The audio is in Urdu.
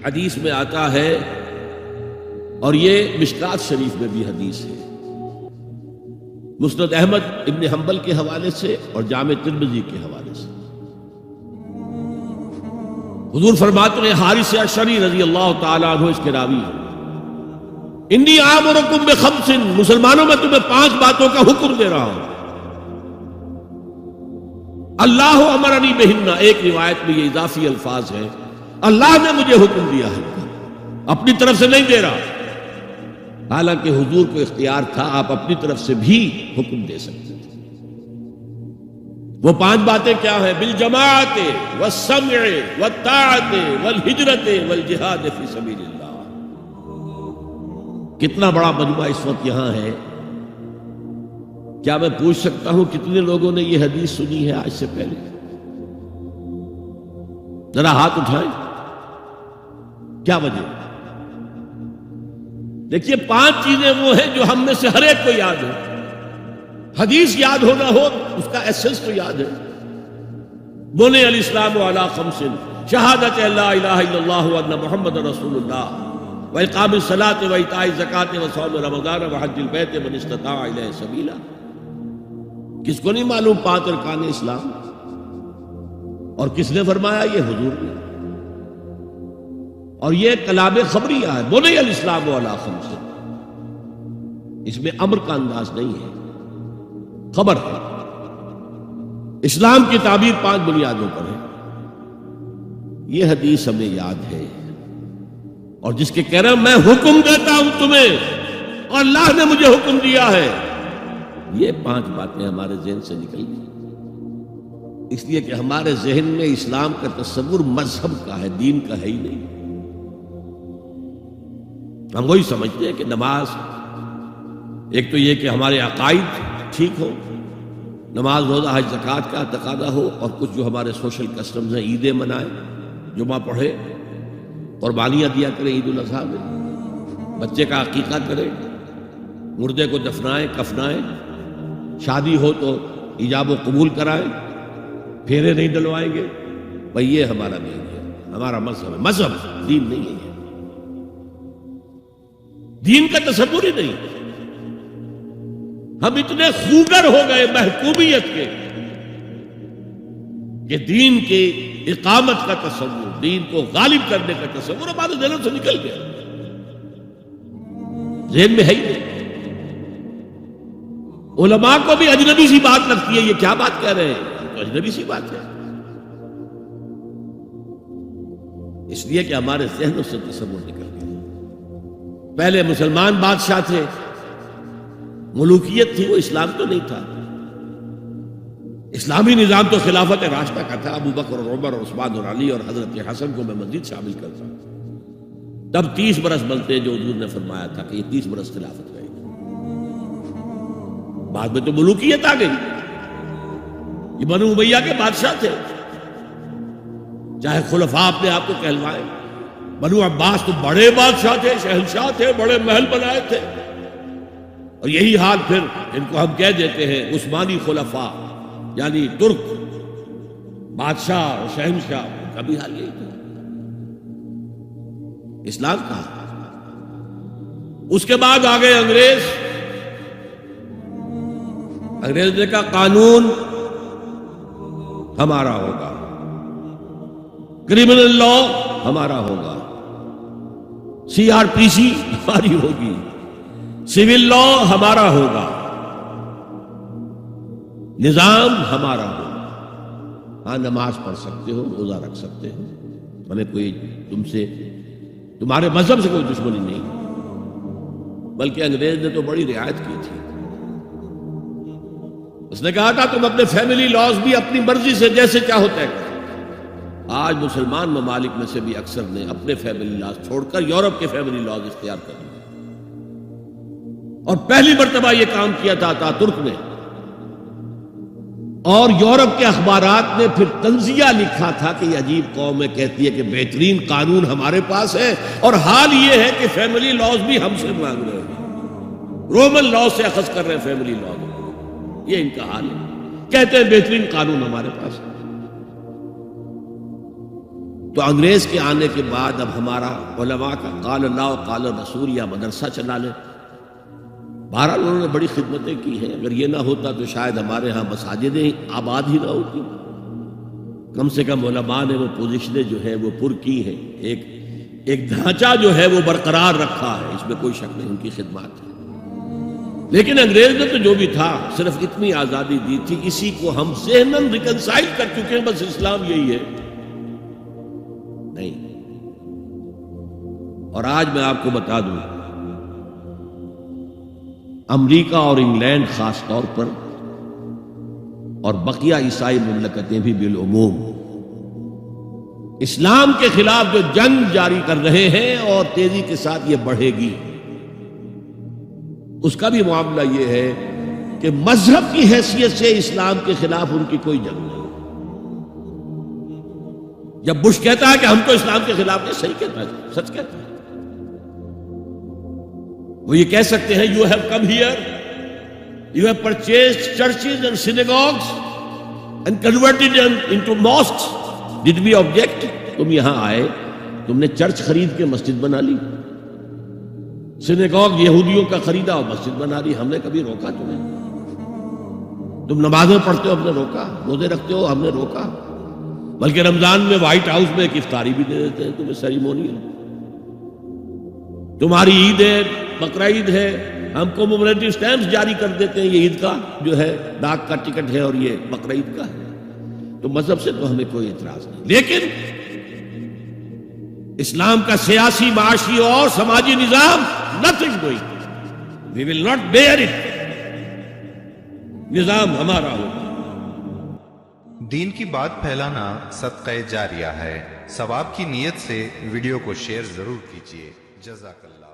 حدیث میں آتا ہے، اور یہ مشکات شریف میں بھی حدیث ہے، مسند احمد ابن حنبل کے حوالے سے اور جامع ترمذی کے حوالے سے، حضور فرماتے ہیں، حارث اشعری رضی اللہ تعالیٰ عنہ اس کے راوی ہیں، انی آمرکم بخمس، مسلمانوں میں تمہیں 5 باتوں کا حکم دے رہا ہوں، اللہ امرنی بہن، ایک روایت میں یہ اضافی الفاظ ہیں، اللہ نے مجھے حکم دیا ہے، اپنی طرف سے نہیں دے رہا، حالانکہ حضور کو اختیار تھا، آپ اپنی طرف سے بھی حکم دے سکتے تھے۔ وہ 5 باتیں کیا ہیں؟ بالجماعت والسمع والطاعت والہجرت والجہاد فی سبیل اللہ۔ کتنا بڑا مجموعہ اس وقت یہاں ہے، کیا میں پوچھ سکتا ہوں کتنے لوگوں نے یہ حدیث سنی ہے آج سے پہلے؟ ذرا ہاتھ اٹھائیں، کیا وجہ؟ دیکھیے 5 چیزیں وہ ہیں جو ہم میں سے ہر ایک کو یاد ہے، حدیث یاد ہونا ہو اس کا ایسنس تو یاد ہے۔ بنی الاسلام علی 5، شہادت لا الہ الا اللہ وان محمد رسول اللہ، وإقام الصلاة وإيتاء الزکاة وصوم رمضان وحج البیت من استطاع الیہ سبیلا۔ کس کو نہیں معلوم 5 ارکان اسلام؟ اور کس نے فرمایا؟ یہ حضور نے۔ اور یہ کلام خبریہ ہے، بنی الاسلام علی 5، اس میں امر کا انداز نہیں ہے، خبر ہے۔ اسلام کی تعبیر 5 بنیادوں پر ہے، یہ حدیث ہمیں یاد ہے، اور جس کے کہہ رہا ہوں میں حکم دیتا ہوں تمہیں اور اللہ نے مجھے حکم دیا ہے، یہ 5 باتیں ہمارے ذہن سے نکل گئی، اس لیے کہ ہمارے ذہن میں اسلام کا تصور مذہب کا ہے، دین کا ہے ہی نہیں۔ ہم وہی سمجھتے ہیں کہ نماز، ایک تو یہ کہ ہمارے عقائد ٹھیک ہو، نماز روزہ حج زکوٰۃ کا تقاضا ہو، اور کچھ جو ہمارے سوشل کسٹمز ہیں، عیدیں منائیں، جمعہ پڑھے، قربانیاں دیا کریں عید الاضحیٰ میں، بچے کا عقیقہ کریں، مردے کو دفنائیں کفنائیں، شادی ہو تو ایجاب و قبول کرائیں، پھیرے نہیں ڈلوائیں گے، بھئی یہ ہمارا نہیں ہے، ہمارا مذہب ہے، مذہب دین نہیں ہے، دین کا تصور ہی نہیں۔ ہم اتنے خوگر ہو گئے محکومیت کے کہ دین کی اقامت کا تصور، دین کو غالب کرنے کا تصور ہمارے ذہن سے نکل گیا، ذہن میں ہے ہی نہیں۔ علماء کو بھی اجنبی سی بات لگتی ہے، یہ کیا بات کہہ رہے ہیں، تو اجنبی سی بات ہے، اس لیے کہ ہمارے ذہنوں سے تصور نکل گیا۔ پہلے مسلمان بادشاہ تھے، ملوکیت تھی، وہ اسلام تو نہیں تھا، اسلامی نظام تو خلافت راشدہ کا تھا، ابو بکر اور عمر اور عثمان اور علی اور حضرت حسن کو میں مزید شامل کرتا ہوں۔ تب 30 برس بنتے جو حضور نے فرمایا تھا کہ یہ 30 برس خلافت رہے گی، بعد میں تو ملوکیت آ گئی، یہ بنو امیہ کے بادشاہ تھے، چاہے خلفاء اپنے آپ کو کہلوائیں، بنو عباس تو بڑے بادشاہ تھے، شہنشاہ تھے، بڑے محل بنائے تھے، اور یہی حال پھر ان کو ہم کہہ دیتے ہیں عثمانی خلفاء، یعنی ترک بادشاہ اور شہنشاہ، کا بھی حال یہی تھا۔ اسلام کہا، اس کے بعد آ گئے انگریز نے کہا قانون ہمارا ہوگا، کرمنل لا ہمارا ہوگا، CRPC ہماری ہوگی، سول لا ہمارا ہوگا، نظام ہمارا ہوگا، ہاں نماز پڑھ سکتے ہو، روزہ رکھ سکتے ہو، ہمیں کوئی تمہارے مذہب سے کوئی دشمنی نہیں، بلکہ انگریز نے تو بڑی رعایت کی تھی، اس نے کہا تھا تم اپنے فیملی لاز بھی اپنی مرضی سے جیسے چاہو طے کرو۔ آج مسلمان ممالک میں سے بھی اکثر نے اپنے فیملی لاز چھوڑ کر یورپ کے فیملی لاز اختیار کر لیے، اور پہلی مرتبہ یہ کام کیا تھا ترک نے، اور یورپ کے اخبارات نے پھر تنزیہ لکھا تھا کہ یہ عجیب قوم ہے، کہتی ہے کہ بہترین قانون ہمارے پاس ہے، اور حال یہ ہے کہ فیملی لاز بھی ہم سے مانگ رہے ہیں، رومن لا سے اخذ کر رہے ہیں فیملی لاز، یہ ان کا حال ہے، کہتے ہیں بہترین قانون ہمارے پاس ہے۔ تو انگریز کے آنے کے بعد اب ہمارا علماء کا قال اللہ و قال رسول یا مدرسہ چلا لیں. بہرحال انہوں نے بڑی خدمتیں کی ہیں. اگر یہ نہ ہوتا تو شاید ہمارے ہاں مساجدیں آباد ہی نہ ہوتی. کم سے کم علماء نے وہ پوزیشنیں جو ہے وہ پر کی ہیں. ایک ڈھانچہ جو ہے وہ برقرار رکھا ہے، اس میں کوئی شک نہیں، ان کی خدمات ہے. لیکن انگریز نے تو جو بھی تھا صرف اتنی آزادی دی تھی، اسی کو ہم ذہناً ریکنسائل کر چکے ہیں. بس اسلام یہی ہے نہیں. اور آج میں آپ کو بتا دوں، امریکہ اور انگلینڈ خاص طور پر اور بقیہ عیسائی مملکتیں بھی بالعموم اسلام کے خلاف جو جنگ جاری کر رہے ہیں اور تیزی کے ساتھ یہ بڑھے گی، اس کا بھی معاملہ یہ ہے کہ مذہب کی حیثیت سے اسلام کے خلاف ان کی کوئی جنگ نہیں. جب بش کہتا ہے کہ ہم تو اسلام کے خلاف نہیں، صحیح کہتا ہے، سچ کہتا ہے. وہ یہ کہہ سکتے ہیں you have come here, you have purchased churches and synagogues and converted into mosques. Did we object? تم یہاں آئے، تم نے چرچ خرید کے مسجد بنا لی، سینیگوگ یہودیوں کا خریدا اور مسجد بنا لی. ہم نے کبھی روکا تمہیں؟ تم نمازیں پڑھتے ہو، ہم نے روکا؟ روزے رکھتے ہو، ہم نے روکا؟ بلکہ رمضان میں وائٹ ہاؤس میں ایک افطاری بھی دے دیتے ہیں تمہیں، سیریمونیل. تمہاری عید ہے، بقرعید ہے، ہم کو کومیموریٹو سٹیمپس جاری کر دیتے ہیں. یہ عید کا جو ہے ڈاک کا ٹکٹ ہے اور یہ بقرعید کا ہے. تو مذہب سے تو ہمیں کوئی اعتراض نہیں، لیکن اسلام کا سیاسی، معاشی اور سماجی نظام nothing doing. We will not bear it. نظام ہمارا ہوگا. دین کی بات پھیلانا صدقہ جاریہ ہے. ثواب کی نیت سے ویڈیو کو شیئر ضرور کیجیے. جزاک اللہ.